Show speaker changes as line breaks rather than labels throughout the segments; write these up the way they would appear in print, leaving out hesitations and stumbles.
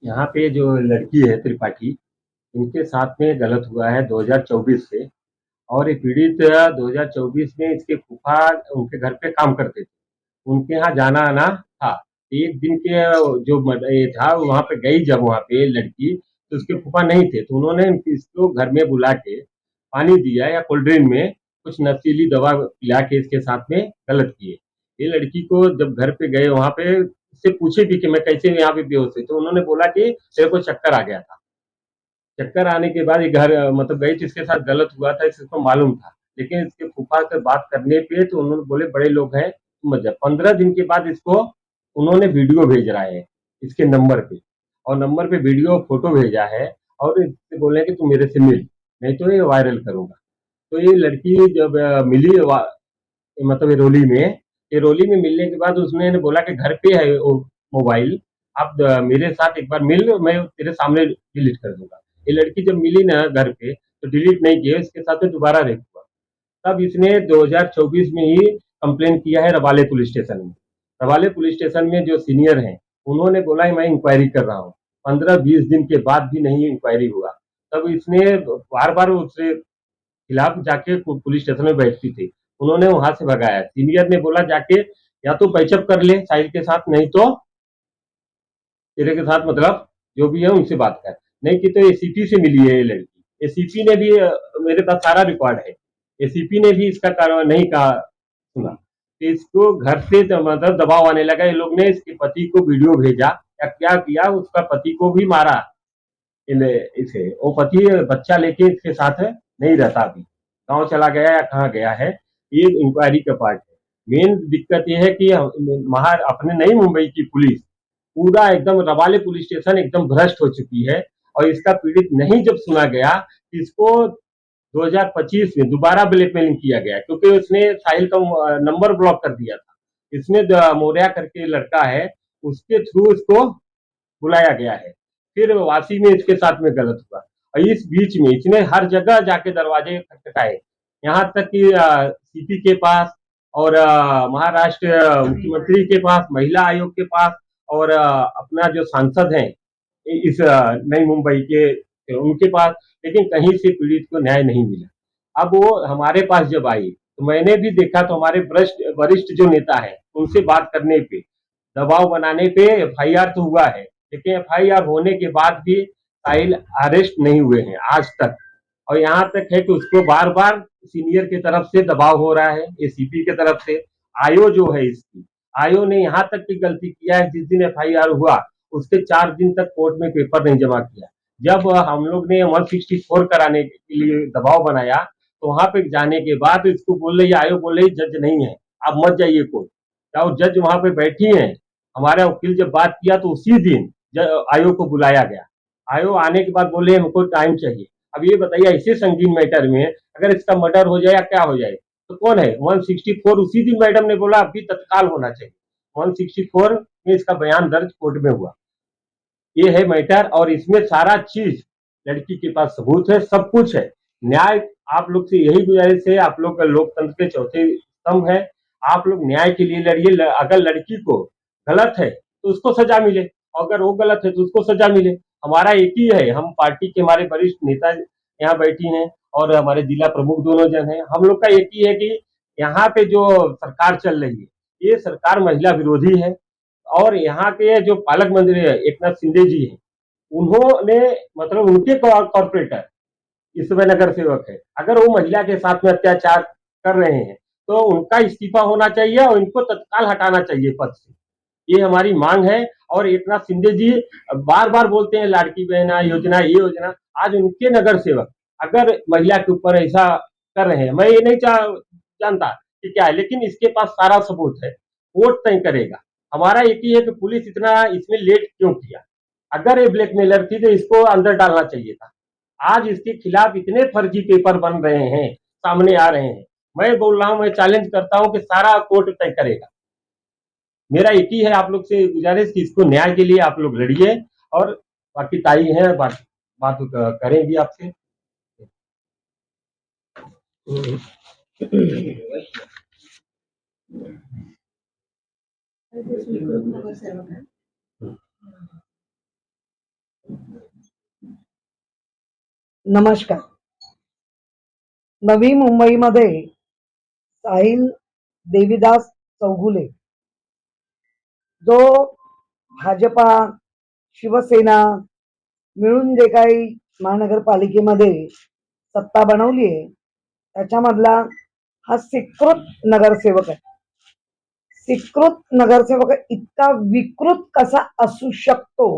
यहाँ पे जो लड़की है त्रिपाठी, इनके साथ में गलत हुआ है 2024 से। और ये पीड़ित 2024 में इसके फूफा उनके घर पे काम करते थे, उनके यहाँ जाना आना था। एक दिन के जो ये था वहाँ पे गई, जब वहाँ पे लड़की, तो उसके फूफा नहीं थे, तो उन्होंने इसको घर में बुला के पानी दिया या कोल्ड ड्रिंक में कुछ नशीली दवा पिला के इसके साथ में गलत किए। ये लड़की को जब घर पे गए, वहाँ पे उससे पूछे भी कि मैं कैसे यहाँ पे बेहोश हुई, तो उन्होंने बोला कि तेरे को चक्कर आ गया था। चक्कर आने के बाद ये घर मतलब गई, तो इसके साथ गलत हुआ था, इसको मालूम था। लेकिन इसके फूफा से बात करने पे तो उन्होंने बोले बड़े लोग हैं, मत जा। 15 दिन के बाद इसको उन्होंने वीडियो भेज रहा है इसके नंबर पे, और नंबर पे वीडियो फोटो भेजा है, और इससे बोले कि तू मेरे से मिल, नहीं तो ये वायरल करूंगा। तो ये लड़की जब मिली मतलब ये रोली में मिलने के बाद उसने बोला कि घर पे है वो मोबाइल, आप मेरे साथ एक बार मिल, मैं तेरे सामने डिलीट कर दूंगा। ये लड़की जब मिली ना घर पे, तो डिलीट नहीं किया, इसके साथ में दोबारा रेप हुआ। तब इसने 2024 में ही कंप्लेन किया है रबाले पुलिस स्टेशन में। रबाले पुलिस स्टेशन में जो सीनियर हैं, उन्होंने बोला मैं इंक्वायरी कर रहा हूँ। 15-20 दिन के बाद भी नहीं इंक्वायरी हुआ। तब इसने बार बार उससे खिलाफ जाके पुलिस स्टेशन में बैठती थी, उन्होंने वहां से भगाया। सीनियर ने बोला जाके या तो पैचअप कर ले साहिल के साथ, नहीं तो तेरे के साथ मतलब जो भी है उनसे बात कर। नहीं की तो एसीपी से मिली है ये लड़की। एसीपी ने भी मेरे पास सारा रिकॉर्ड है, एसीपी ने भी इसका कार्रवाई नहीं कहा सुना। तो इसको घर से मतलब दबाव आने लगा, ये लोग ने इसके पति को वीडियो भेजा या क्या किया, उसका पति को भी मारा। इसे वो पति बच्चा लेके इसके साथ नहीं रहता, अभी गांव चला गया या कहाँ गया है, ये इंक्वायरी का पार्ट है। मेन दिक्कत ये है कि अपने नई मुंबई की पुलिस पूरा एकदम रबाले पुलिस स्टेशन एकदम भ्रष्ट हो चुकी है। और इसका पीड़ित नहीं जब सुना गया, इसको 2025 में दोबारा ब्लैकमेलिंग किया गया, क्योंकि उसने साहिल का नंबर ब्लॉक कर दिया था। इसने मोरिया करके लड़का है, उसके थ्रू इसको बुलाया गया है। फिर वासी में इसके साथ में गलत हुआ, और इस बीच में इसने हर जगह जाके दरवाजे खटखटाए, यहाँ तक कि सीपी के पास, और महाराष्ट्र मुख्यमंत्री के पास, महिला आयोग के पास, और अपना जो सांसद हैं इस नई मुंबई के, उनके पास। लेकिन कहीं से पीड़ित को न्याय नहीं मिला। अब वो हमारे पास जब आई, तो मैंने भी देखा, तो हमारे वरिष्ठ जो नेता है उनसे बात करने पे, दबाव बनाने पे एफआईआर तो हुआ है, लेकिन एफआईआर होने के बाद भी साहिल अरेस्ट नहीं हुए हैं आज तक। और यहाँ तक है कि उसको बार बार सीनियर की तरफ से दबाव हो रहा है, एसीपी की तरफ से। आयो जो है इसकी, आयो ने यहाँ तक की गलती किया है, जिस दिन एफआईआर हुआ उसके 4 दिन तक कोर्ट में पेपर नहीं जमा किया। जब हम लोग ने 164 कराने के लिए दबाव बनाया, तो वहां पे जाने के बाद इसको बोल रही, आयोग बोल रही जज नहीं है, आप मत जाइए कोर्ट। क्या जज वहां पे बैठी है? हमारा वकील जब बात किया तो उसी दिन आयोग को बुलाया गया। आयोग आने के बाद बोले हमको टाइम चाहिए। अब ये बताइए, ऐसे संगीन मैटर में अगर इसका मर्डर हो जाए या क्या हो जाए, तो कौन है? 164 उसी दिन मैडम ने बोला अभी तत्काल होना चाहिए। 164 में इसका बयान दर्ज कोर्ट में हुआ। ये है मैटर, और इसमें सारा चीज लड़की के पास सबूत है, सब कुछ है। न्याय आप लोग से यही गुजारिश है, आप लोग का लोकतंत्र के चौथे स्तंभ है, आप लोग न्याय के लिए लड़िए। अगर लड़की को गलत है तो उसको सजा मिले, अगर वो गलत है तो उसको सजा मिले। हमारा एक ही है, हम पार्टी के हमारे वरिष्ठ नेता यहाँ बैठी हैं, और हमारे जिला प्रमुख दोनों जन हैं। हम लोग का एक ही है कि यहाँ पे जो सरकार चल रही है, ये सरकार महिला विरोधी है। और यहाँ के जो पालक मंत्री है एकनाथ शिंदे जी हैं, उन्होंने मतलब उनके कॉर्पोरेटर इस समय नगर सेवक है, अगर वो महिला के साथ में अत्याचार कर रहे हैं तो उनका इस्तीफा होना चाहिए और इनको तत्काल हटाना चाहिए पद से। ये हमारी मांग है। और एकनाथ शिंदे जी बार बार बोलते हैं लाड़की बहना योजना, ये योजना। आज उनके नगर सेवक अगर महिला के ऊपर ऐसा कर रहे हैं, मैं ये नहीं जानता कि क्या है, लेकिन इसके पास सारा सबूत है, कोर्ट तय करेगा। हमारा एक ही है कि पुलिस इतना इसमें लेट क्यों किया? अगर ये ब्लैकमेलर थी तो इसको अंदर डालना चाहिए था। आज इसके खिलाफ इतने फर्जी पेपर बन रहे हैं, सामने आ रहे हैं। मैं बोल रहा हूं, मैं चैलेंज करता हूं कि सारा कोर्ट तय करेगा। मेरा एक ही है आप लोग से गुजारिश कि इसको न्याय के लिए आप लोग लड़िए। और बाकी ताई है, बात करेंगी आपसे।
नमस्कार. नवी मुंबईमध्ये साहिल देवीदास चौगुले जो भाजपा शिवसेना मिळून जे काही महानगरपालिकेमध्ये सत्ता बनवली आहे त्याच्यामधला हा स्वीकृत नगरसेवक आहे. स्वीकृत नगरसेवक इतका विकृत कसा असू शकतो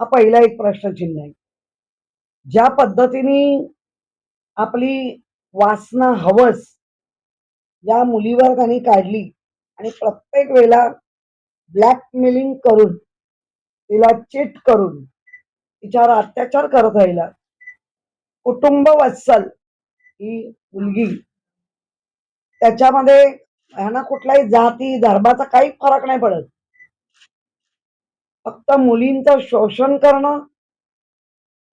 हा पहिला एक प्रश्नचिन्ह आहे. ज्या पद्धतीने आपली वासना हवस या मुलीवर त्यांनी काढली आणि प्रत्येक वेळेला ब्लॅकमेलिंग करून तिला चिट करून तिच्यावर अत्याचार करत राहिला. कुटुंब वत्सल ही मुलगी, त्याच्यामध्ये ह्यांना कुठल्याही जाती धर्माचा काही फरक नाही पडत. फक्त मुलींचं शोषण करणं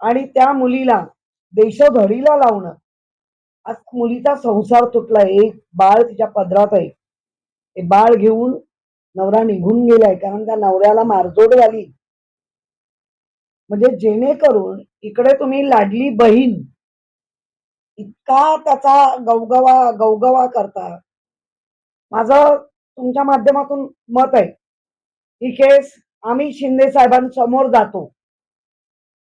आणि त्या मुलीला देशोधडीला लावणं. आज मुलीचा संसार तुटलाय, एक बाळ तिच्या पदरात आहे. ते बाळ घेऊन नवरा निघून गेलाय कारण त्या नवऱ्याला मारझोड झाली. म्हणजे जेणेकरून इकडे तुम्ही लाडली बहीण इतका त्याचा गवगवा करता. माझं तुमच्या माध्यमातून मत आहे, ही केस आम्ही शिंदे साहेबांसमोर जातो,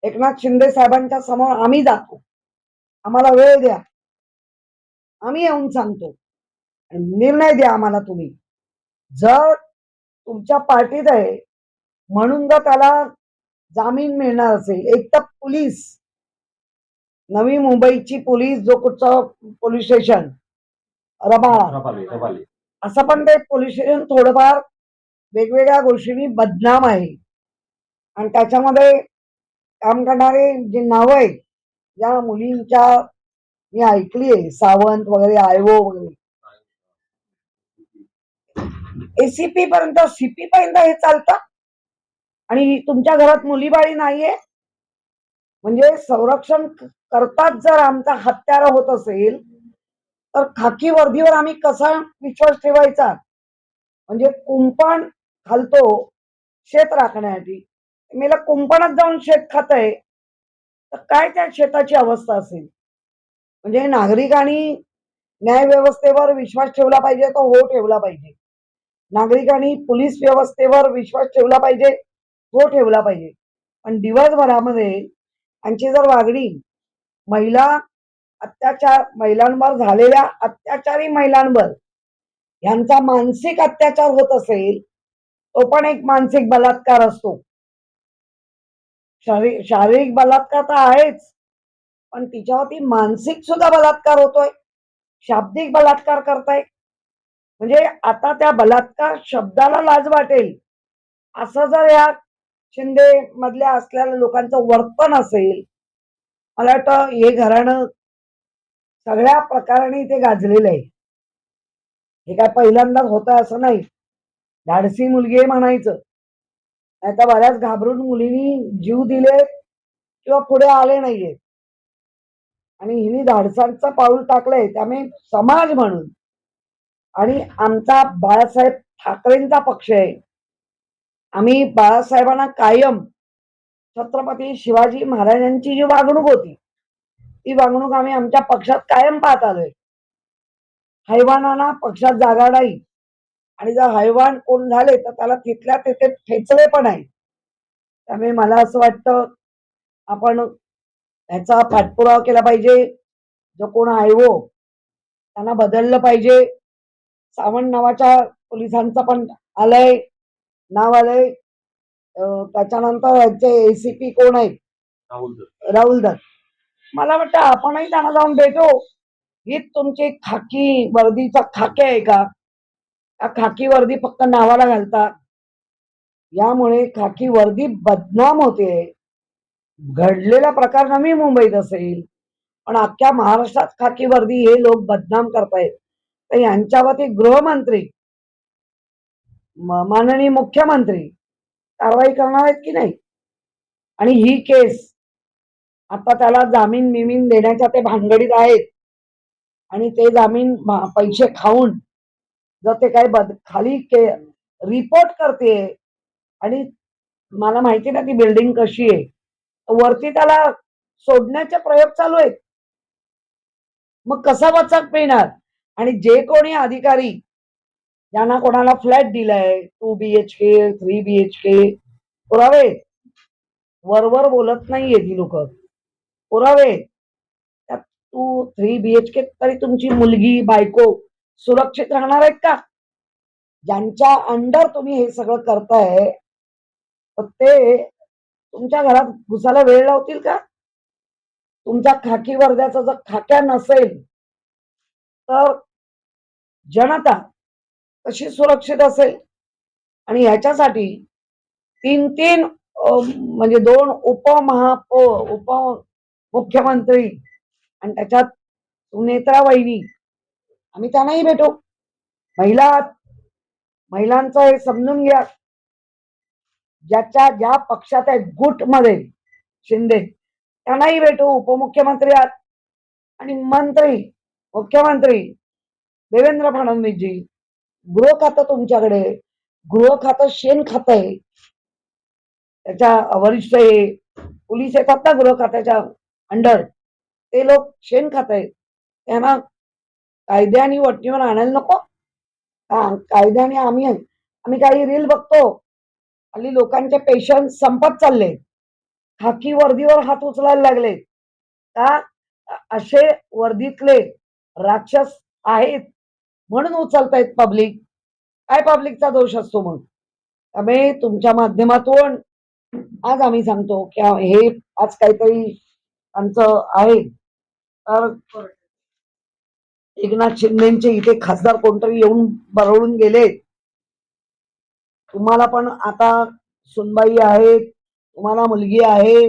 एकनाथ शिंदे साहेबांच्या समोर आम्ही जातो, आम्हाला वेळ द्या, आम्ही येऊन सांगतो आणि निर्णय द्या आम्हाला तुम्ही. जर तुमच्या पार्टीत आहे म्हणून जर त्याला जामीन मिळणार असेल, एक तर पोलीस, नवी मुंबईची पोलीस, जो कुठचं पोलीस स्टेशन रबाळा, असं पण ते पोलीस स्टेशन थोडंफार वेगवेगळ्या गोष्टींनी बदनाम आहे. आणि त्याच्यामध्ये काम करणारे जे नाव आहेत ज्या मुलींच्या मी ऐकली आहे, सावंत वगैरे, आयवो वगैरे, एसीपी पर्यंत सीपी पर्यंत हे चालतं आणि तुमच्या घरात मुलीबाळी नाहीये. म्हणजे संरक्षण करताच जर आमचा हत्यारा होत असेल तर खाकी वर्दीवर आम्ही कसा विश्वास ठेवायचा. म्हणजे कुंपण घालतो शेत राखण्यासाठी, मेला कुंपणात जाऊन शेत खात आहे तर काय त्या शेताची अवस्था असेल. म्हणजे नागरिकांनी न्याय व्यवस्थेवर विश्वास ठेवला पाहिजे, तो हो ठेवला पाहिजे. नागरिकांनी पोलीस व्यवस्थेवर विश्वास ठेवला पाहिजे, हो ठेवला पाहिजे. पण दिवसभरामध्ये यांची जर वागणी महिला अत्याचार, महिलांवर झालेल्या अत्याचारी महिलांवर यांचा मानसिक अत्याचार होत असेल, तो पण एक मानसिक बलात्कार असतो. शारीरिक बलात्कार तर आहेच, पण तिच्यावरती मानसिक सुद्धा बलात्कार होतोय, शाब्दिक बलात्कार करताय. म्हणजे आता त्या बलात्कार शब्दाला लाज वाटेल असं जर या शिंदे मधल्या असलेल्या लोकांचं वर्तन असेल, मला वाटतं हे घराणं सगळ्या प्रकाराने ते गाजलेलं आहे. हे काय पहिल्यांदाच होतं असं नाही. धाडसी मुलगी आहे म्हणायचं, नाही तर बऱ्याच घाबरून मुलींनी जीव दिले किंवा पुढे आले नाहीये. आणि हिने धाडसाचं पाऊल टाकलंय. त्यामुळे समाज म्हणून आणि आमचा बाळासाहेब ठाकरेंचा पक्ष आहे, आम्ही बाळासाहेबांना कायम छत्रपती शिवाजी महाराजांची जी वागणूक होती ती वागणूक आम्ही आमच्या पक्षात कायम पाहत आलोय. हैवानांना पक्षात जागा नाही आणि जर हैवान कोण झाले तर त्याला तिथल्या तिथे ठेचले पण आहे. त्यामुळे मला असं वाटतं आपण ह्याचा पाठपुरावा केला पाहिजे. जो कोण आयवो त्यांना बदललं पाहिजे. सावंत नावाच्या पोलिसांचं पण आलंय, नाव आलंय. त्याच्यानंतर यांचे एसीपी कोण आहेत, राहुल दत्त. मला वाटतं आपणही त्यांना जाऊन भेटू. ही तुमची खाकी वर्दीचा खाके आहे का? खाकी वर्दी फक्त नावाला घालता, यामुळे खाकी वर्दी बदनाम होते. घडलेला प्रकार नवी मुंबईत असेल पण अख्ख्या महाराष्ट्रात खाकी वर्दी हे लोक बदनाम करतायत. तर यांच्यावरती गृहमंत्री, माननीय मुख्यमंत्री कारवाई करणार आहेत की नाही. आणि ही केस आता त्याला जामीन मिमीन देण्याच्या ते भानगडीत आहेत आणि ते जामीन पैसे खाऊन जर ते काय खाली रिपोर्ट करते. आणि मला माहिती ना ती बिल्डिंग कशी आहे, वरती त्याला सोडण्याचे प्रयोग चालू आहेत. मग कसा वचक मिळणार? आणि जे कोणी अधिकारी ज्यांना कोणाला फ्लॅट दिलाय 2 BHK 3 BHK, पुरावे वरवर बोलत नाहीये ती लोक, पुरावे त्यात 2-3 BHK तरी तुमची मुलगी बायको सुरक्षित राहणार आहेत का? ज्यांच्या अंडर तुम्ही हे सगळं करताय तर ते तुमच्या घरात घुसायला वेळ लावतील का? तुमच्या खाकी वर्गाचा जर खाक्या नसेल तर जनता कशी सुरक्षित असेल? आणि ह्याच्यासाठी 3-3 म्हणजे 2 उपमुख्यमंत्री आणि त्याच्यात सुनेत्रा वहिनी, आम्ही त्यांनाही भेटू. महिलांचं हे समजून घ्या. ज्या पक्षात आहे गुट मध्ये शिंदे त्यांनाही भेटू. उपमुख्यमंत्री आहात आणि मंत्री मुख्यमंत्री देवेंद्र फडणवीसजी, गृह खातं तुमच्याकडे, गृह खातं शेण खात आहे. त्याच्या वरिष्ठ हे पोलीस येतात ना गृह खात्याच्या अंडर, ते लोक शेण खात आहेत. त्यांना कायद्याने वटणीवर आणायला नको? कायद्याने आम्ही काही रील बघतो, हल्ली लोकांचे पेशन्स संपत चालले, खाकी वर्दीवर हात उचलायला लागले का? असे वर्दीतले राक्षस आहेत म्हणून उचलतायत पब्लिक. काय पब्लिकचा दोष असतो मग? त्यामुळे तुमच्या माध्यमातून आज आम्ही सांगतो की हे आज काहीतरी आमचं आहे. तर एकनाथ शिंदेचे इथे खासदार कोणतरी येऊन बरळून गेले. तुम्हाला पण आता सुनबाई आहेत, तुम्हाला मुलगी आहे,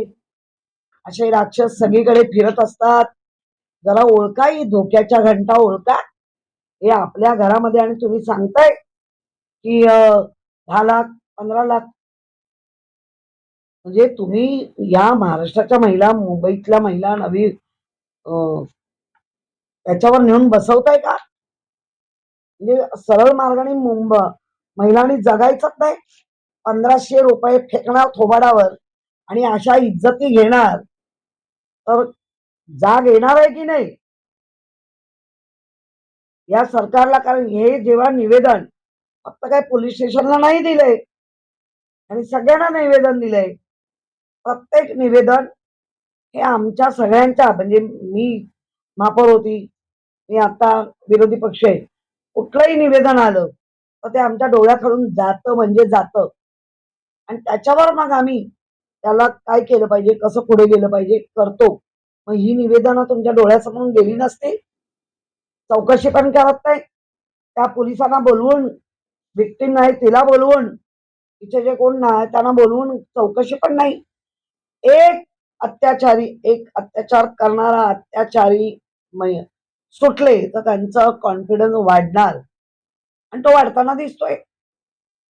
असे राक्षस सगळीकडे फिरत असतात. जरा ओळखा, ही धोक्याच्या घंटा ओळखा. हे आपल्या घरामध्ये आणि तुम्ही सांगताय की 10 लाख 15 लाख, म्हणजे तुम्ही या महाराष्ट्राच्या महिला, मुंबईतल्या महिला नवी त्याच्यावर नेऊन बसवताय का? म्हणजे सरळ मार्गाने महिलांनी जगायचंच नाही. 1500 रुपये फेकणार थोबाडावर आणि अशा इज्जती घेणार तर जाग येणार आहे की नाही या सरकारला? कारण हे जेव्हा निवेदन फक्त काय पोलीस स्टेशनला नाही दिलंय आणि सगळ्यांना निवेदन दिलंय, प्रत्येक निवेदन हे आमच्या सगळ्यांच्या, म्हणजे मी महापौर होती, मी आता विरोधी पक्ष आहे, कुठलंही निवेदन आलं तर ते आमच्या डोळ्याकडून जातं म्हणजे जातं. आणि त्याच्यावर मग आम्ही त्याला काय केलं पाहिजे, कसं पुढे गेलं पाहिजे करतो. मग ही निवेदनं तुमच्या डोळ्यासमोरून गेली नसती? चौकशी पण करत नाही. त्या पोलिसांना बोलवून, विक्टीम नाही तिला बोलवून, तिचे जे कोण नाही त्यांना बोलवून चौकशी पण नाही. एक अत्याचार करणारा अत्याचारी सुटले तर त्यांचं कॉन्फिडन्स वाढणार आणि तो वाढताना दिसतोय.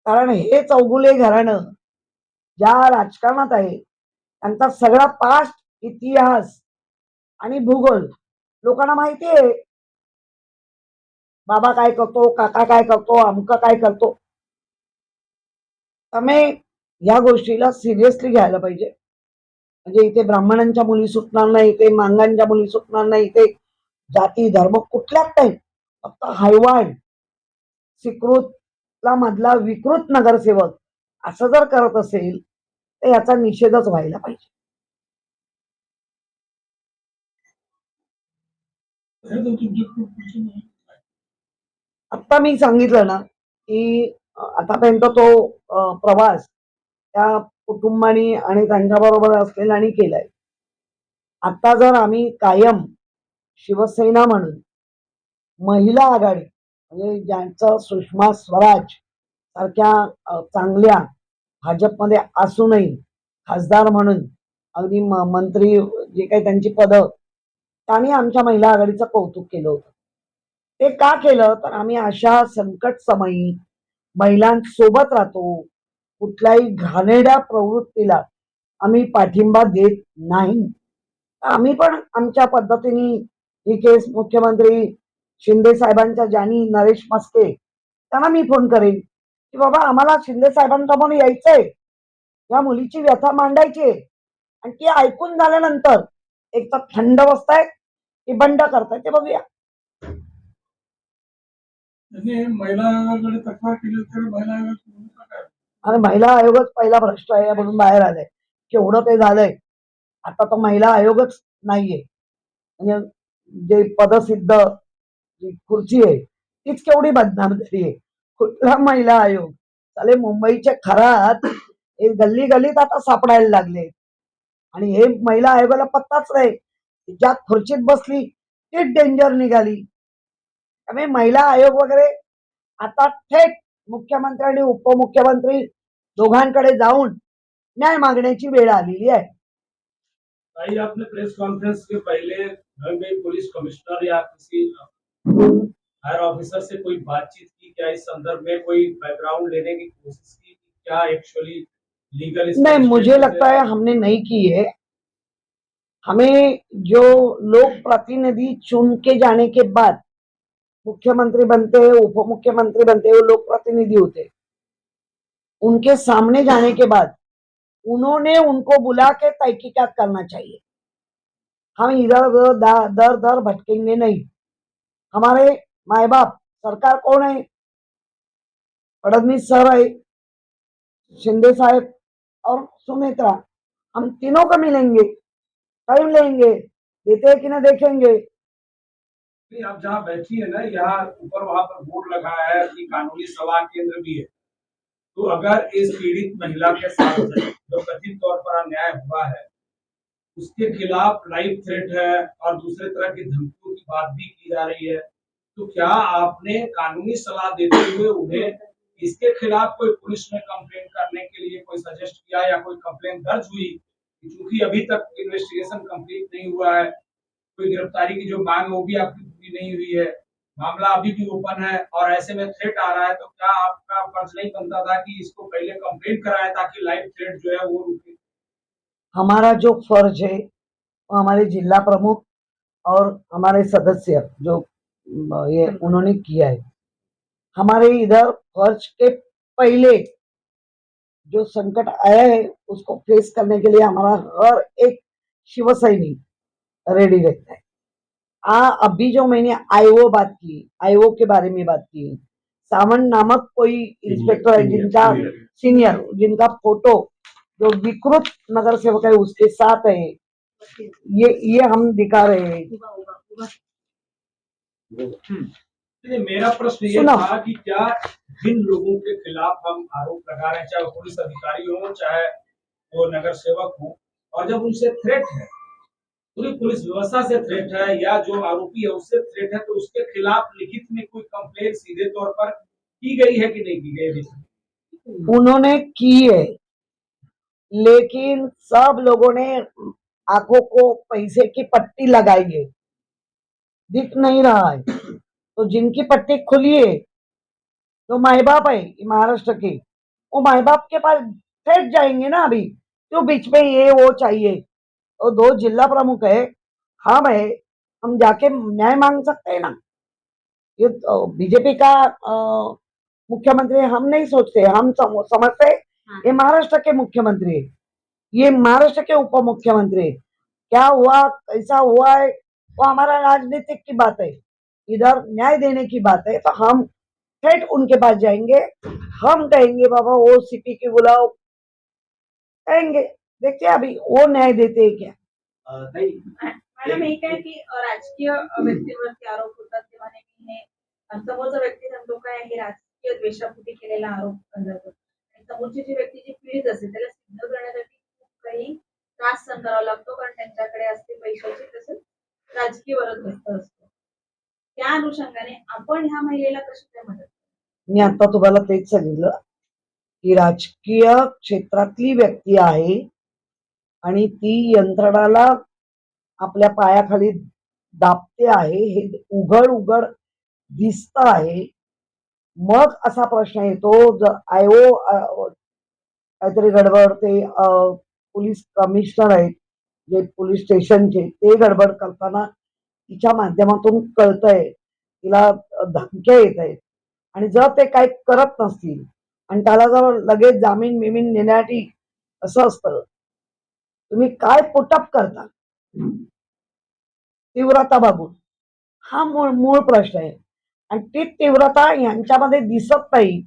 कारण हे चौगुले घराणं ज्या राजकारणात आहे त्यांचा सगळा पास्ट, इतिहास आणि भूगोल लोकांना माहिती आहे. बाबा काय करतो, काका काय करतो, अमका काय करतो. त्यामुळे या गोष्टीला सिरियसली घ्यायला पाहिजे. म्हणजे इथे ब्राह्मणांच्या मुली सुटणार नाही, इथे मांगांच्या मुली सुटणार नाही, इथे जाती धर्म कुठल्याच नाही. फक्त हैवान सिकृतला मधला विकृत नगरसेवक असं जर करत असेल तर याचा निषेधच व्हायला पाहिजे. आता मी सांगितलं ना की आतापर्यंत तो प्रवास त्या कुटुंबानी आणि त्यांच्याबरोबर असलेल्यांनी केलाय. आता जर आम्ही कायम शिवसेना म्हणून महिला आघाडी, म्हणजे ज्यांचं सुषमा स्वराज सारख्या चांगल्या भाजपमध्ये असूनही खासदार म्हणून अगदी मंत्री जे काही त्यांची पदं, त्यांनी आमच्या महिला आघाडीचं कौतुक केलं होतं. ते का केलं तर आम्ही अशा संकट समयी महिलांसोबत राहतो. कुठल्याही घाणेरड्या प्रवृत्तीला आम्ही पाठिंबा देत नाही. आम्ही पण आमच्या पद्धतीने ही केस मुख्यमंत्री शिंदे साहेबांच्या ज्यांनी नरेश मस्के त्यांना मी फोन करेन की बाबा आम्हाला शिंदे साहेबांसमोर यायचंय, या मुलीची व्यथा मांडायची, आणि ती ऐकून झाल्यानंतर एक तर थंड बसतायत की बंड करतायत ते बघूया.
त्यांनी महिला आयोगाकडे तक्रार केली तर महिला आयोगाची भूमिका काय?
आणि महिला आयोगच पहिला भ्रष्ट आहे म्हणून बाहेर आलंय. केवढं ते झालंय. आता तर महिला आयोगच नाहीये. म्हणजे जे पदसिद्ध जी खुर्ची आहे तीच केवढी बदनाम झाली आहे. कुठला महिला आयोग? चाले मुंबईच्या खरात हे गल्ली गल्लीत आता सापडायला लागले. आणि हे महिला आयोगाला पत्ताच नाही. ज्या खुर्चीत बसली तीच डेंजर निघाली. त्यामुळे महिला आयोग वगैरे आता थेट मुख्यमंत्री आणि उपमुख्यमंत्री दोघांकडे जाऊन न्याय मागण्याची वेळ आलेली आहे.
भाई आपने प्रेस कॉन्फ्रेंस के पहले घर में पुलिस कमिश्नर या किसी हायर ऑफिसर से कोई बातचीत की? क्या इस संदर्भ में कोई बैकग्राउंड लेने की कोशिश की? क्या एक्चुअली लीगल?
नहीं, मुझे लगता है हमने नहीं की है. हमें जो लोक प्रतिनिधि चुन के जाने के बाद मुख्यमंत्री बनते हैं, उप मुख्यमंत्री बनते हैं, वो लोक प्रतिनिधि होते. उनके सामने जाने के बाद उन्होंने उनको बुला के तहकीकात करना चाहिए. हम इधर उधर दर दर भटकेंगे नहीं. हमारे माए बाप सरकार कौन है? फडणवीस सर है, शिंदे साहब और सुमित्रा. हम तीनों को मिलेंगे, टाइम लेंगे, देते हैं कि ना देखेंगे.
नहीं, आप जहाँ बैठी है ना, यहाँ ऊपर वहां पर बोर्ड लगा है कि कानूनी सलाह केंद्र भी है. तो अगर इस पीड़ित महिला के साथ जो कथित तौर पर अन्याय हुआ है उसके खिलाफ लाइव थ्रेट है और दूसरे तरह की धमकियों की बात भी की जा रही है, तो क्या आपने कानूनी सलाह देते हुए उन्हें इसके खिलाफ कोई पुलिस में कंप्लेन करने के लिए कोई सजेस्ट किया या कोई कंप्लेन दर्ज हुई? क्योंकि अभी तक इन्वेस्टिगेशन कंप्लीट नहीं हुआ है, कोई गिरफ्तारी की जो मांग है वो भी आपकी पूरी नहीं हुई है, मामला अभी भी ओपन है और ऐसे में थ्रेट आ रहा है, तो क्या आपका फर्ज नहीं बनता था कि इसको पहले कंप्लेन कराए ताकि लाइव थ्रेट जो है वो रुके?
हमारा जो फर्ज है वो हमारे जिला प्रमुख और हमारे सदस्य जो ये उन्होंने किया है. हमारे इधर फर्ज के पहले जो संकट आया है उसको फेस करने के लिए हमारा हर एक शिवसैनिक रेडी रहता है. अभी जो मैंने आईओ बात की, आईओ के बारे में बात की, सावन नामक कोई इंस्पेक्टर है जिनका सीनियर जिनका फोटो जो विकृत नगर सेवक है उसके साथ है, ये हम दिखा रहे हैं.
मेरा प्रश्न ये था कि क्या जिन लोगों के खिलाफ हम आरोप लगा रहे हैं, चाहे वो पुलिस अधिकारी हो चाहे वो नगर सेवक हो, और जब उनसे थ्रेट है, पूरी पुलिस व्यवस्था से थ्रेट है या जो आरोपी है उससे थ्रेट है, तो उसके खिलाफ लिखित में कोई कंप्लेन सीधे तौर पर की गई है कि नहीं की गई?
उन्होंने की है, लेकिन सब लोगों ने आंखों को पैसे की पट्टी लगाई है, दिख नहीं रहा है. तो जिनकी पट्टी खुली है तो माए बाप है महाराष्ट्र के, वो माए बाप के पास फेंक जाएंगे ना. अभी क्यों बीच में ये वो चाहिए? तो दो जिला प्रमुख है, हम है, हम जाके न्याय मांग सकते हैं ना. ये तो बीजेपी का मुख्यमंत्री हम नहीं सोचते, हम समझते ये महाराष्ट्र के मुख्यमंत्री है, ये महाराष्ट्र के उप मुख्यमंत्री है. क्या हुआ कैसा हुआ है वो हमारा राजनीतिक की बात है, इधर न्याय देने की बात है. तो हम ठेठ उनके पास जाएंगे, हम कहेंगे बाबा वो सीपी की बुलाओ, कहेंगे. देखते अभी वो न्याय देते हैं क्या.
मॅडम एक आहे की राजकीय व्यक्तीवरती आरोप होतात तेव्हा नेहमी हे समोरचा व्यक्ती जो काय हे राजकीय द्वेषापोटी केलेला आरोप करतात आणि समोरची जी व्यक्ती जी पीडित असते त्याला सिद्ध करण्यासाठी खूप काही त्रास सहन करावा लागतो कारण त्यांच्याकडे असते पैशाची तसंच राजकीय वरदहस्त असतो. त्या अनुषंगाने आपण ह्या महिलेला कशी काय मदत?
मी आता तुम्हाला तेच सांगितलं की राजकीय क्षेत्रातली व्यक्ती आहे आणि ती यंत्रणाला आपल्या पायाखाली दाबते आहे हे उघड उघड दिसत आहे. मग असा प्रश्न येतो जर आयओ काहीतरी गडबड ते पोलीस कमिशनर आहेत जे पोलीस स्टेशनचे ते गडबड करताना तिच्या माध्यमातून कळतंय तिला धमक्या येत आहेत आणि जर ते काही करत नसतील आणि त्याला जर लगेच जामीन बिमीन देण्यासाठी असं असतं तुम्ही काय पुटअप करता तीव्रता बघून, हा मूळ मूळ प्रश्न आहे. आणि ती तीव्रता यांच्यामध्ये दिसत नाही,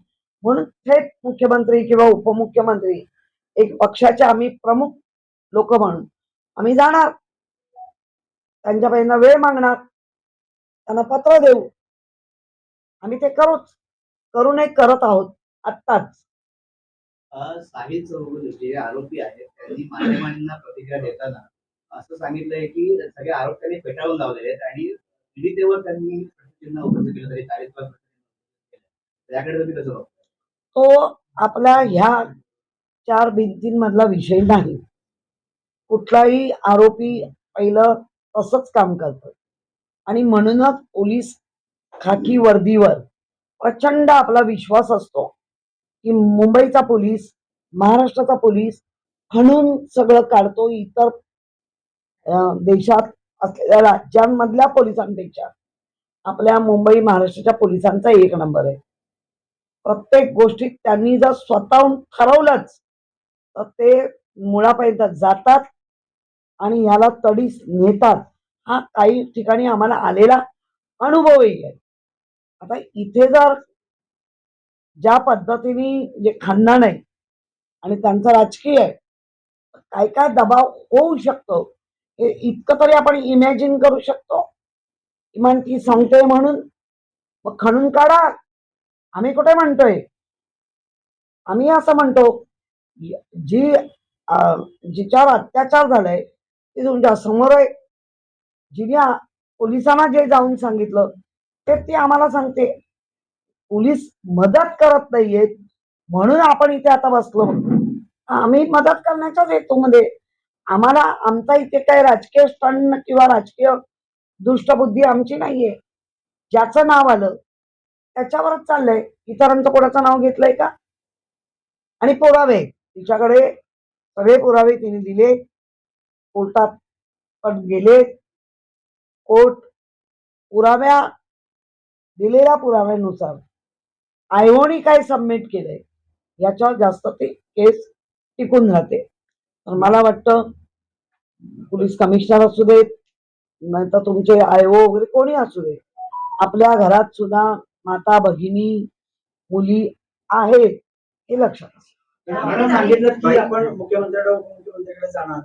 म्हणून थेट मुख्यमंत्री किंवा उपमुख्यमंत्री एक पक्षाचे आम्ही प्रमुख लोक म्हणून आम्ही जाणार, त्यांच्यापर्यंत वेळ मागणार, त्यांना पत्र देऊ, आम्ही ते करू नये करत आहोत आत्ताच.
साहिल चौगुले जे आरोपी आहेत त्यांनी माध्यमांना प्रतिक्रिया देताना असं सांगितलंय की सगळे आरोप त्यांनी फेटाळून लावलेले आहेत आणि पीडितेवर त्यांनी प्रश्नचिन्ह उपस्थित केलं तरी चारित्र्यावर प्रश्नचिन्ह उपस्थित केलं. याकडे तुम्ही कसं बघता?
तो आपल्या ह्या 4 भिंतींमधला विषय नाही. कुठलाही आरोपी पहिलं तसंच काम करतो आणि म्हणूनच पोलीस खाकी वर्दीवर प्रचंड आपला विश्वास असतो की मुंबईचा पोलीस, महाराष्ट्राचा पोलीस म्हणून सगळं काढतो. इतर देशात असलेल्या राज्यांमधल्या पोलिसांपेक्षा आपल्या मुंबई महाराष्ट्राच्या पोलिसांचा 1 नंबर आहे. प्रत्येक गोष्टीत त्यांनी जर स्वतःहून ठरवलंच तर ते मुळापर्यंत जातात आणि याला तडीस नेतात. हा काही ठिकाणी आम्हाला आलेला अनुभवही आहे. आता इथे जर ज्या पद्धतीने जे खानदान आहे आणि त्यांचा राजकीय आहे, काय काय दबाव होऊ शकतो हे इतकं तरी आपण इमॅजिन करू शकतो. किमान ती सांगते म्हणून मग खणून काढा. आम्ही कुठे म्हणतोय, आम्ही असं म्हणतो जी जिच्यावर अत्याचार झालाय ती तुमच्या समोर आहे. जिने पोलिसांना जे जाऊन सांगितलं ते ती आम्हाला सांगते. पोलीस मदत करत नाहीयेत म्हणून आपण इथे आता बसलो. आम्ही मदत करण्याच्याच हेतूमध्ये, आम्हाला आमचा इथे काय राजकीय स्टंट किंवा राजकीय दुष्टबुद्धी आमची नाहीये. ज्याचं नाव आलं त्याच्यावरच चाललंय. इतरांचं कोणाचं नाव घेतलंय का? आणि पुरावे तिच्याकडे सगळे पुरावे तिने दिले, कोर्टात पण गेले. कोर्ट दिलेल्या पुराव्यानुसार आयओनी काय सबमिट केलंय याच्यावर जास्त ती केस टिकून राहते. तर मला वाटतं पोलीस कमिशनर असू देत, नाहीतर तुमचे आयओ वगैरे कोणी असू दे, आपल्या घरात सुद्धा माता भगिनी मुली आहेत हे लक्षात असतं.
मॅडम सांगितलं की आपण मुख्यमंत्र्याकडे उपमुख्यमंत्र्याकडे जाणार,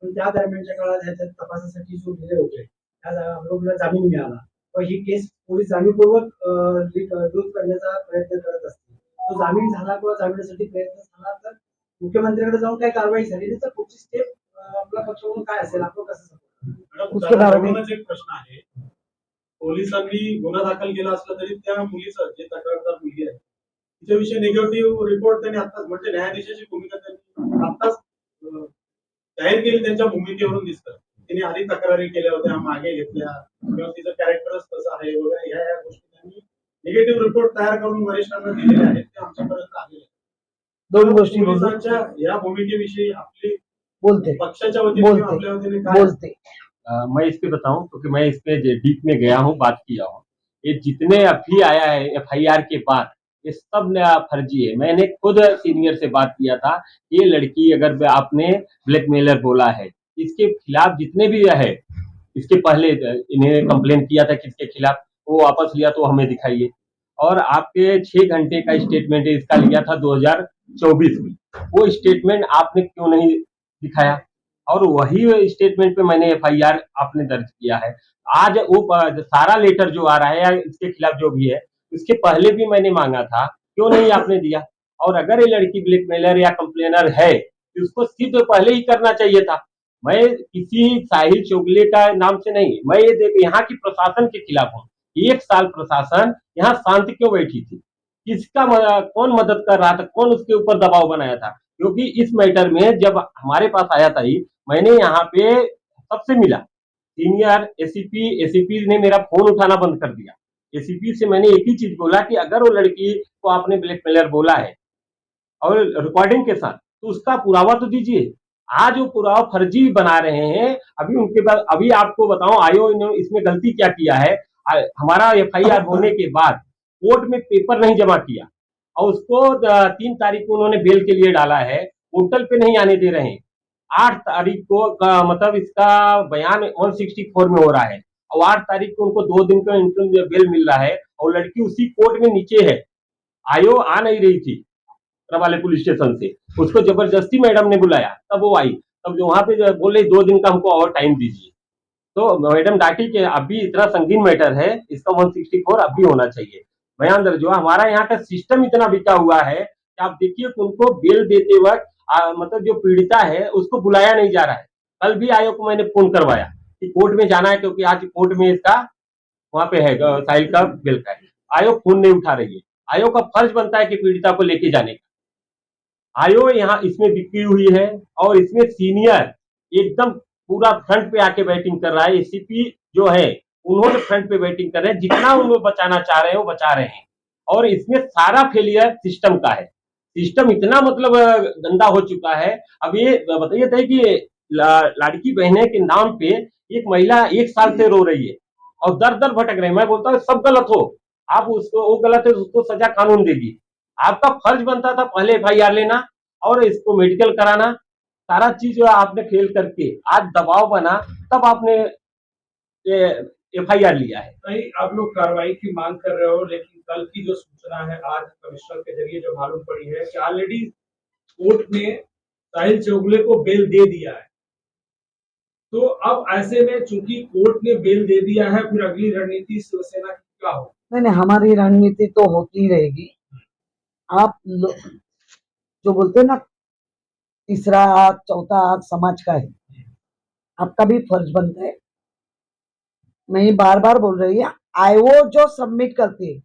पण त्या दरम्यानच्या काळात ह्याच्यात तपासासाठी जो गेले होते त्या आरोपीला जामीन मिळाला, व ही केस पोलीस जाणीवपूर्वक दूर करण्याचा प्रयत्न करत असतील. तो जामीन झाला किंवा जामिनासाठी प्रयत्न झाला तर मुख्यमंत्र्याकडे जाऊन काय कारवाई झाली तर पुढची स्टेप आपला पक्ष म्हणून काय असेल, आपण कसं
मॅडम, एक प्रश्न आहे. पोलिसांनी गुन्हा दाखल केला असला तरी त्या मुलीचं जे तक्रारदार मुलगी आहे तिच्याविषयी निगेटिव्ह रिपोर्ट त्यांनी आताच, म्हणजे न्यायाधीशाची भूमिका त्यांनी आताच जाहीर केली त्यांच्या भूमिकेवरून दिसतं. तिने आधी तक्रारी केल्या होत्या, मागे घेतल्या, किंवा तिचं कॅरेक्टरच कसं आहे वगैरे ह्या गोष्टी त्यांनी निगेटिव्ह रिपोर्ट तयार करून वरिष्ठांना दिलेले आहेत, ते आमच्यापर्यंत आलेले आहेत.
2 गोष्टी
पोलिसांच्या या भूमिकेविषयी आपली
बोलते
पक्षाच्या वतीने किंवा आपल्या वतीने काय
बोलते.
मैं इस पे बताऊं क्योंकि मैं इस पे डीप में गया हूँ, बात किया हूँ. ये जितने अभी आया है FIR के बाद ये सब फर्जी है. मैंने खुद सीनियर से बात किया था. ये लड़की अगर आपने ब्लैकमेलर बोला है, इसके खिलाफ जितने भी है, इसके पहले इन्हें कंप्लेन किया था किसके खिलाफ, वो वापस लिया तो हमें दिखाइए. और आपके 6 घंटे का स्टेटमेंट इसका लिया था 2024 में, वो स्टेटमेंट आपने क्यों नहीं दिखाया? और वही स्टेटमेंट पे मैंने FIR आपने दर्ज किया है. आज वो सारा लेटर जो आ रहा है या इसके खिलाफ जो भी है, उसके पहले भी मैंने मांगा था, क्यों नहीं आपने दिया? और अगर ये लड़की ब्लैकमेलर या कंप्लेनर है तो उसको सिद्ध पहले ही करना चाहिए था. मैं किसी साहिल चौगुले का नाम से नहीं, मैं ये देख यहाँ की प्रशासन के खिलाफ हूँ. 1 साल प्रशासन यहाँ शांत क्यों बैठी थी? किसका कौन मदद कर रहा था? कौन उसके ऊपर दबाव बनाया था? क्योंकि इस मैटर में जब हमारे पास आया था ही, मैंने यहाँ पे सबसे मिला, सीनियर एसीपी ने मेरा फोन उठाना बंद कर दिया. एसीपी से मैंने एक ही चीज बोला कि अगर वो लड़की को आपने ब्लैकमेलर बोला है और रिकॉर्डिंग के साथ, तो उसका पुरावा तो दीजिए. आज वो पुरावा फर्जी बना रहे हैं. अभी उनके बाद, अभी आपको बताऊं आयो ने इसमें गलती क्या किया है. हमारा FIR होने के बाद कोर्ट में पेपर नहीं जमा किया और उसको 3 तारीख को उन्होंने बेल के लिए डाला है, पोर्टल पे नहीं आने दे रहे हैं. 8 तारीख को मतलब इसका बयान 164 में हो रहा है और 8 तारीख को उनको 2 दिन का इंटरव्यू बेल मिल रहा है और लड़की उसी कोर्ट में नीचे है। आयो आ नहीं रही थी वाले पुलिस स्टेशन से, उसको जबरदस्ती मैडम ने बुलाया, तब वो आई। तब जो वहां पे जो बोले 2 दिन का हमको और टाइम दीजिए, तो मैडम डांटी कि अभी इतना संगीन मैटर है, इसका 164 अभी होना चाहिए, बयान दर्ज हुआ। हमारा यहाँ का सिस्टम इतना बिका हुआ है कि आप देखिए कि उनको बेल देते वक्त मतलब जो पीड़िता है उसको बुलाया नहीं जा रहा है। कल भी आयोग को मैंने फोन करवाया कि कोर्ट में जाना है, क्योंकि आज कोर्ट में इसका वहां पे है साहिल का बेल का है। आयोग फोन नहीं उठा रही है। आयोग का फर्ज बनता है कि पीड़िता को लेके जाने का। आयोग यहाँ इसमें बिकी हुई है और इसमें सीनियर एकदम पूरा फ्रंट पे आके बैटिंग कर रहा है। एसीपी जो है उन्होंने फ्रंट पे बैटिंग कर रहे हैं, जितना उनको बचाना चाह रहे हैं वो बचा रहे हैं। और इसमें सारा फेलियर सिस्टम का है। सिस्टम इतना मतलब गंदा हो चुका है। अब ये बताइए थे कि लाड़की बहने के नाम पे एक महिला 1 साल से रो रही है और दर दर भटक रही है। मैं बोलता हूँ सब गलत हो, आप उसको, वो गलत है उसको सजा कानून देगी। आपका फर्ज बनता था पहले FIR लेना और इसको मेडिकल कराना। सारा चीज आपने फेल करके आज दबाव बना, तब आपने FIR लिया है।
नहीं, आप लोग कार्रवाई की मांग कर रहे हो, लेकिन कल की जो सूचना है आज कमिश्नर के जरिए जो मालूम पड़ी है कि ऑलरेडी कोर्ट ने साहिल चौगुले को बेल दे दिया है। तो अब ऐसे में चूंकि कोर्ट ने बेल दे दिया है, फिर अगली रणनीति शिवसेना की क्या हो?
नहीं, हमारी रणनीति तो होती ही रहेगी। आप जो बोलते हैं ना, तीसरा आग चौथा आग समाज का है, आपका भी फर्ज बनता है। मैं ये बार बार बोल रही है, आईओ जो सबमिट करती है,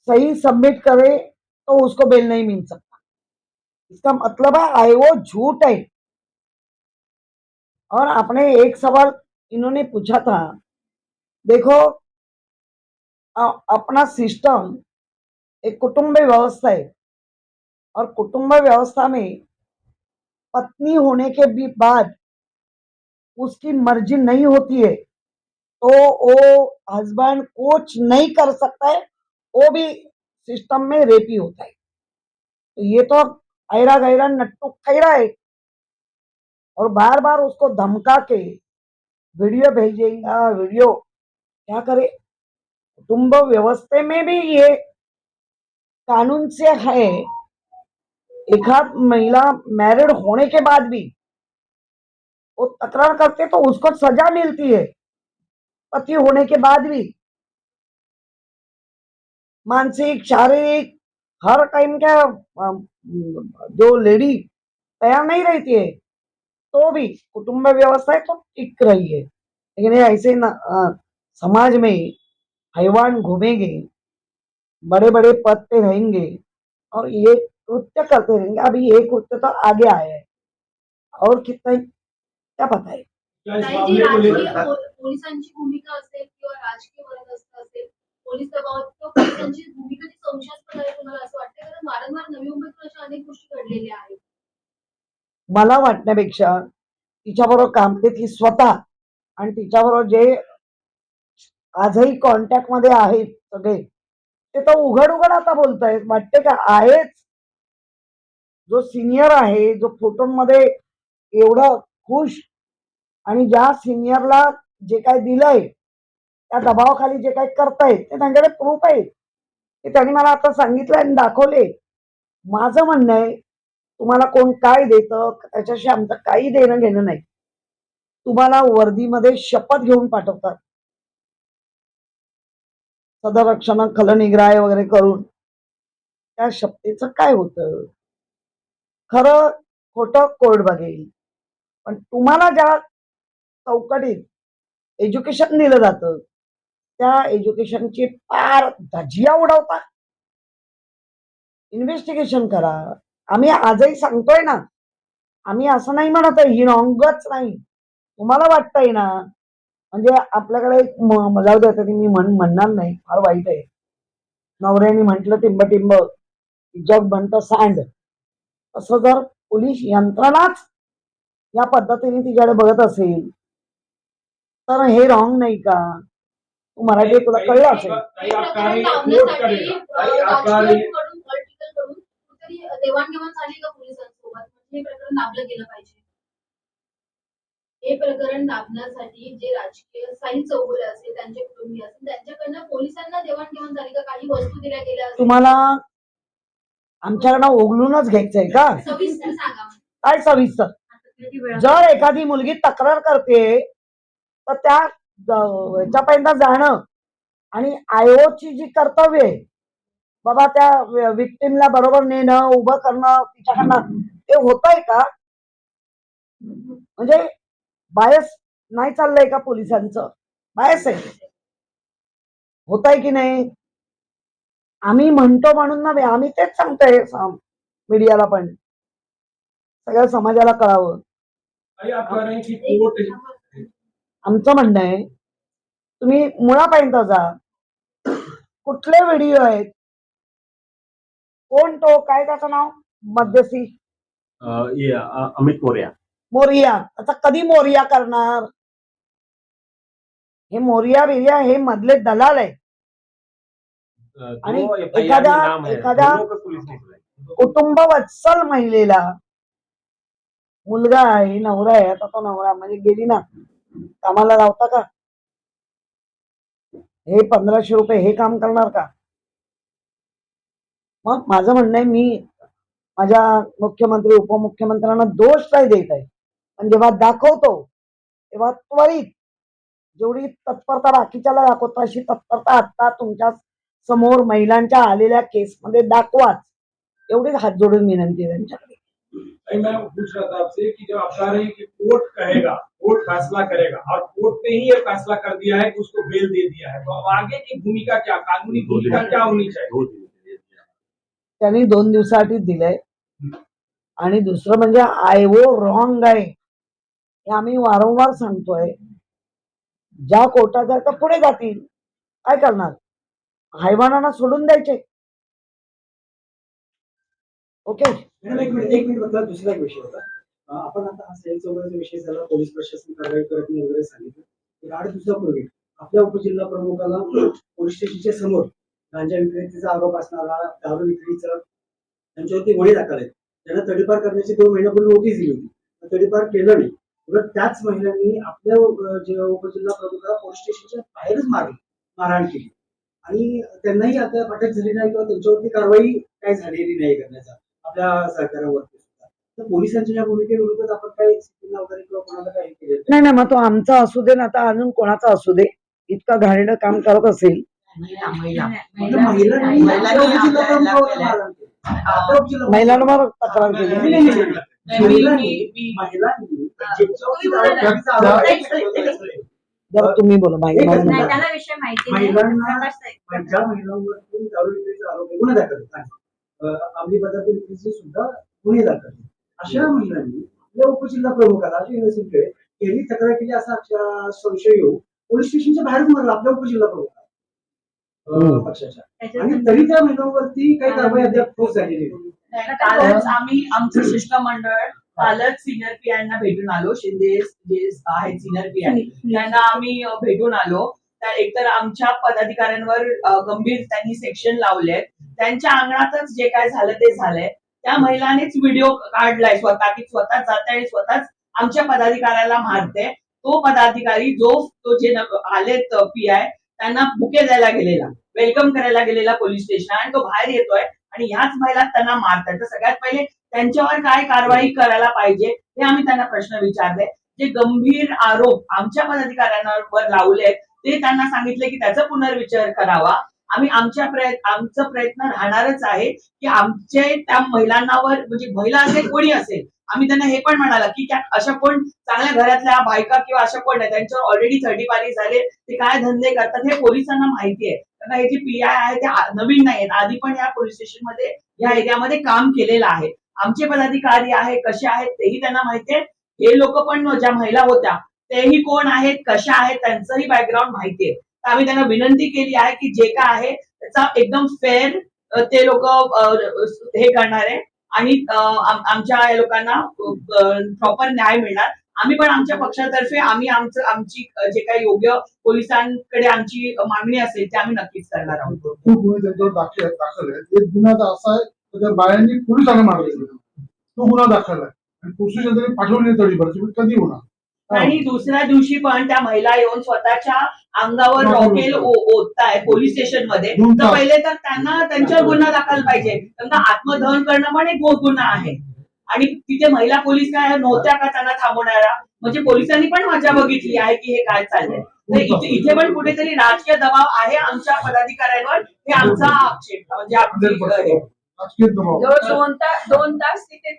सही सबमिट करे तो उसको बेल नहीं मिल सकता। इसका मतलब है आईओ झूठ है। और आपने एक सवाल इन्होंने पूछा था, देखो अपना सिस्टम एक कुटुंब व्यवस्था है और कुटुंब व्यवस्था में पत्नी होने के भी बाद उसकी मर्जी नहीं होती है तो वो हस्बैंड कुछ नहीं कर सकता है, वो भी सिस्टम में रेपी होता है। तो ये तो ऐरा गैरा नट्टू खैरा है और बार बार उसको धमका के वीडियो भेजेगा। वीडियो क्या करे, कुटुंब व्यवस्था में भी ये कानून से है। एक आध महिला मैरिड होने के बाद भी वो तकरार करते तो उसको सजा मिलती है, पति होने के बाद भी। मानसिक शारीरिक हर टाइम क्या जो लेडी तैयार नहीं रहती है तो भी कुटुंब व्यवस्था है तो टिक रही है। लेकिन ये ऐसे समाज में हैवान घूमेंगे, बड़े बड़े पद पे रहेंगे और ये कृत्य करते रहेंगे। अभी ये कृत्य तो आगे आया है और कितना क्या पता है।
क्या इस
ताई जी,
मामले को
राजकीय
लेकर
पोलिसांची भूमिका असेल किंवा राजकीय बंदोबस्त असेल, पोलीस दबावात किंवा पोलिसांची भूमिका ती संशयास्पद आहे तुम्हाला असं वाटतं? कारण वारंवार नवी मुंबईत अशा अनेक गोष्टी घडलेल्या आहेत.
मला वाटण्यापेक्षा तिच्याबरोबर काम करते ती स्वतः आणि तिच्याबरोबर जे आजही कॉन्टॅक्ट मध्ये आहेत सगळे, ते तर उघड उघड आता बोलतायत। वाटते का आहेच जो सिनियर आहे, जो फोटोमध्ये एवढं खुश आणि ज्या सिनियरला जे काय दिलंय त्या दबावाखाली जे काही करतायत ते त्यांच्याकडे प्रूफ आहे, ते त्यांनी मला आता सांगितलं आणि दाखवले। माझं म्हणणं आहे, तुम्हाला कोण काय देतं त्याच्याशी आमचं काही देणं घेणं नाही। तुम्हाला वर्दीमध्ये शपथ घेऊन पाठवतात, सदरक्षण खलनिग्राह वगैरे करून, त्या शपथेचं काय होतं? खरं खोटं कोर्ट बघेल, पण तुम्हाला ज्या चौकटीत एज्युकेशन दिलं जातं त्या एज्युकेशनची फार धजिया उडवता। इन्व्हेस्टिगेशन करा। आम्ही आजही सांगतोय ना, आम्ही असं नाही म्हणत आहे ही रॉंगच नाही, तुम्हाला वाटतंय ना। म्हणजे आपल्याकडे एक जाऊ द्या तरी मी म्हणणार नाही, फार वाईट आहे। नवऱ्याने म्हटलं टिंब टिंब जग बनतं सांड, असं जर पोलीस यंत्रणाच या पद्धतीने तिच्याकडे बघत असेल तर हे रॉंग नाही का? तू मराठी तुला कळलं असेल।
ताई,
हे
आप
प्रकरण
कार्य कोर्ट
लावण्यासाठी
करेगा। ताई, आप कार्य
राजकीयकडून पॉलिटिकलकडून कुठेतरी देवाणघेवाण झाली का पोलिसांसोबत? म्हणजे हे प्रकरण दाबलं गेलं पाहिजे. हे प्रकरण दाबण्यासाठी जे राजकीय साहिल चौगुले असतील, त्यांचे कुटुंबीय असतील, त्यांच्याकडनं पोलिसांना देवाणघेवाण झाली का? काही वस्तू दिल्या गेल्या असतील?
तुम्हाला आमच्याकडनं ओघलूनच घ्यायचंय का?
सविस्तर सांगा.
काय सविस्तर? जर एखादी मुलगी तक्रार करते तर त्या ह्याच्यापर्यंत जाणं आणि आयोची जी कर्तव्य आहे बाबा त्या विक्टीमला बरोबर नेणं, उभं करणं, तिच्याकडनं ते होतंय का? म्हणजे बायस नाही चाललंय का पोलिसांचं? बायस आहे, होतंय की नाही? आम्ही म्हणतो म्हणून नव्हे, आम्ही तेच सांगतोय मीडियाला पण, सगळ्या समाजाला कळावं.
भाई आप कह रहे हैं कि कोर्ट
आमचं म्हणणं आहे तुम्ही मुळापर्यंत जा. कुठले व्हिडिओ आहेत, कोण तो, काय त्याचं नाव मध्यस्थी,
ये अमित मौर्य.
मोरिया. आता कधी मोरिया करणार? हे मोरिया बिरिया हे मधले दलाल आहे. आणि
दो FIR में
एखाद्या-
नाम है,
एखाद्या-
दोनों पे पुलिस ने बुलाया.
कुटुंब वत्सल महिलेला मुलगा आहे, नवरा आहे, आता तो नवरा म्हणजे गेली ना, कामाला लावता का? हे 1500 रुपये हे काम करणार का? मग माझं म्हणणं आहे, मी माझ्या मुख्यमंत्री उपमुख्यमंत्र्यांना दोष नाही देत आहे, पण जेव्हा दाखवतो तेव्हा त्वरित जेवढी तत्परता बाकीच्याला दाखवतो अशी तत्परता आता तुमच्या समोर महिलांच्या आलेल्या केसमध्ये दाखवाच, एवढी हात जोडून विनंती आहे त्यांच्याकडे.
भाई मैं पूछ रहा था आपसे कि जब आप कह रहे हैं कि कोर्ट कहेगा, कोर्ट फैसला करेगा, और कोर्ट ने ही ये फैसला कर दिया है कि उसको बेल दे दिया है, तो अब आगे की भूमिका क्या, कानूनी भूमिका क्या होनी चाहिए?
2 दिन के लिए दिया.
त्यांनी 2 दिवसासाठी दिलंय. आणि दुसरं म्हणजे आयओ रॉंग आहे, हे आम्ही वारंवार सांगतोय. ज्या कोर्टात जातात पुढे जातील, काय करणार? हैवानांना सोडून द्यायचे. ओके,
मॅडम एक मिनिट बद्दल दुसरा एक विषय होता. आपण आता हा सैल चौघाचा विषय झाला, पोलीस प्रशासन कारवाई करत नाही वगैरे सांगितलं. एक 8 दिवसापूर्वी आपल्या उपजिल्हा प्रमुखाला पोलीस स्टेशनच्या समोर गांजा विक्रेतीचा आरोप असणारा, दारू विक्रीचा, त्यांच्यावरती गुन्हे दाखल आहेत. त्यांना तडीपार करण्याची 2 महिन्यापूर्वी नोटीस दिली होती, तडीपार केलं नाही. उलट त्याच महिलांनी आपल्या जे उपजिल्हा प्रमुखाला पोलीस स्टेशनच्या बाहेरच मारहाण केली आणि त्यांनाही आता अटक झाली नाही किंवा त्यांच्यावरती कारवाई काय झालेली नाही करण्याचा आपल्या सरकारवरती सुद्धा. तर पोलिसांच्या या भूमिकेविरोधात आपण काही स्थितीला वगैरे किंवा कोणाला काही केलं
नाही नाही, मग तो आमचा असू दे ना, आता अजून कोणाचा असू दे, इतका घाणेरडं काम करत असेल महिलांवर तक्रार केली. जर तुम्ही बोला
महिलांना
त्याला विषय माहिती
महिलांना ज्या महिलांवरती दारू विक्रीचा आरोप आहे, गुन्हे दाखल आहेत, अंमली पदार्थ विक्रीचे सुद्धा गुन्हे दाखल आहेत. अशा महिलांनी आपल्या उपजिल्हा प्रमुखाला यांनी तक्रार केली असा संशय येऊ पोलीस स्टेशनच्या बाहेरच मारला आपल्या उपजिल्हा प्रमुखाला पक्षाच्या, आणि तरी त्या महिलांवरती काही कारवाई अद्याप ठोस झालेली नाही.
कालच आम्ही आमचं शिष्टमंडळ कालच सिनियर पीआयना भेटून आलो. शिंदे जे आहेत सिनियर पीआय त्यांना आम्ही भेटून आलो. तर एकतर आमच्या पदाधिकाऱ्यांवर गंभीर त्यांनी सेक्शन लावले, त्यांच्या अंगणातच जे काय झालं ते झालंय. त्या महिलानेच व्हिडिओ काढलाय स्वतः की स्वतः जाते आणि स्वतःच आमच्या पदाधिकाऱ्याला मारते. तो पदाधिकारी तो जे आलेत पीआय त्यांना बुके द्यायला गेलेला, वेलकम करायला गेलेला पोलीस स्टेशन, आणि तो बाहेर येतोय आणि ह्याच महिला त्यांना मारतात. तर सगळ्यात पहिले त्यांच्यावर काय कारवाई करायला पाहिजे हे आम्ही त्यांना प्रश्न विचारले. जे गंभीर आरोप आमच्या पदाधिकाऱ्यांवर लावले ते त्यांना सांगितले की त्याचा पुनर्विचार करावा. आम्ही आमचा प्रयत्न राहणारच आहे की आमचे त्या महिलांवर, म्हणजे महिला असेल कोणी असेल, आम्ही त्यांना हे पण म्हणाला की अशा कोण चांगल्या घरातल्या बायका किंवा अशा कोण नाही त्यांच्यावर ऑलरेडी 30 झाले, ते काय धंदे करतात हे पोलिसांना माहिती आहे. कारण हे जे पीआय आहे ते नवीन नाही आहेत, आधी पण या पोलीस स्टेशन मध्ये या एरियामध्ये काम केलेलं आहे. आमचे पदाधिकारी आहे कसे आहेत तेही त्यांना माहिती आहे. हे लोक पण ज्या महिला होत्या तेही कोण आहेत, कशा आहेत, त्यांचंही बॅकग्राऊंड माहिती आहे. तर आम्ही त्यांना विनंती केली आहे की जे काय आहे त्याचा एकदम फेअर ते लोक हे करणार आहे आणि आमच्या लोकांना प्रॉपर न्याय मिळणार. आम्ही पण आमच्या पक्षातर्फे आमची जे काही योग्य पोलिसांकडे आमची मागणी असेल ते आम्ही नक्कीच करणार आहोत.
खूप गुन्हे त्यांच्यावर दाखल आहेत. एक गुन्हा असा आहे तर त्या बायांनी पोलिसांना मारले, तो गुन्हा दाखल आहे. आणि पुरुष जरी पाठवले तरी बरं कधी होणार
आणि दुसऱ्या दिवशी पण त्या महिला येऊन स्वतःच्या अंगावर रॉकेल ओतताय पोलीस स्टेशन मध्ये, तर पहिले तर त्यांना त्यांच्यावर गुन्हा दाखल पाहिजे. त्यांना आत्मदहन करणं पण एक गुन्हा आहे. आणि तिथे महिला पोलीस काय नव्हत्या का त्यांना थांबवणाऱ्या? म्हणजे पोलिसांनी पण मजा बघितली आहे की हे काय चाललंय. तर इथे पण कुठेतरी राजकीय दबाव आहे आमच्या पदाधिकाऱ्यांवर, हे आमचा आक्षेप म्हणजे आमची
राजकीय दबाव.
जवळ 2 तास तिथे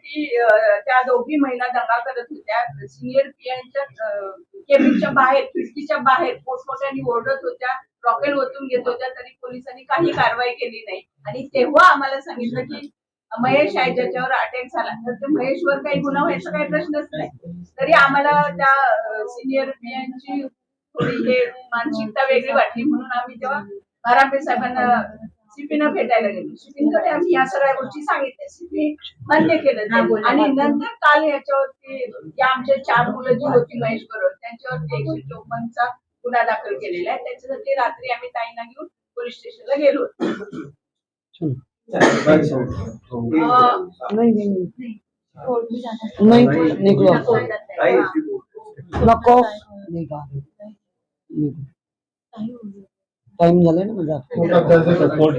त्या दोघी महिला दंगा करत होत्या. सिनियर पीआयच्या केबिनच्या बाहेर, खिडकीच्या बाहेर मोठमोठ्याने ओरडत होत्या, रॉकेल ओतून घेत होत्या, तरी पोलिसांनी काही कारवाई केली नाही. आणि तेव्हा आम्हाला सांगितलं की महेश आहे ज्याच्यावर अटॅक झाला, तर ते महेशवर काही गुन्हा व्हायचा काही प्रश्नच नाही. तरी आम्हाला त्या सिनियर पीआयची थोडी हे मानसिकता वेगळी वाटली, म्हणून आम्ही तेव्हा भारापे साहेबांना सीपीना भेटायला गेलो. सीपींकडे आम्ही या सगळ्या गोष्टी सांगितल्या, सीपी मान्य केलं ते. आणि नंतर काल याच्यावरती या आमच्या 4 मुलं जी होती महेश बरोबर त्यांच्यावरती 154चा गुन्हा दाखल केलेला आहे. त्याच्यासाठी रात्री आम्ही ताईंना घेऊन पोलीस स्टेशनला गेलो.
नहीं निघलो नको निघा टाइम झालाय ना माझा.
कोर्ट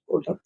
कोर्टात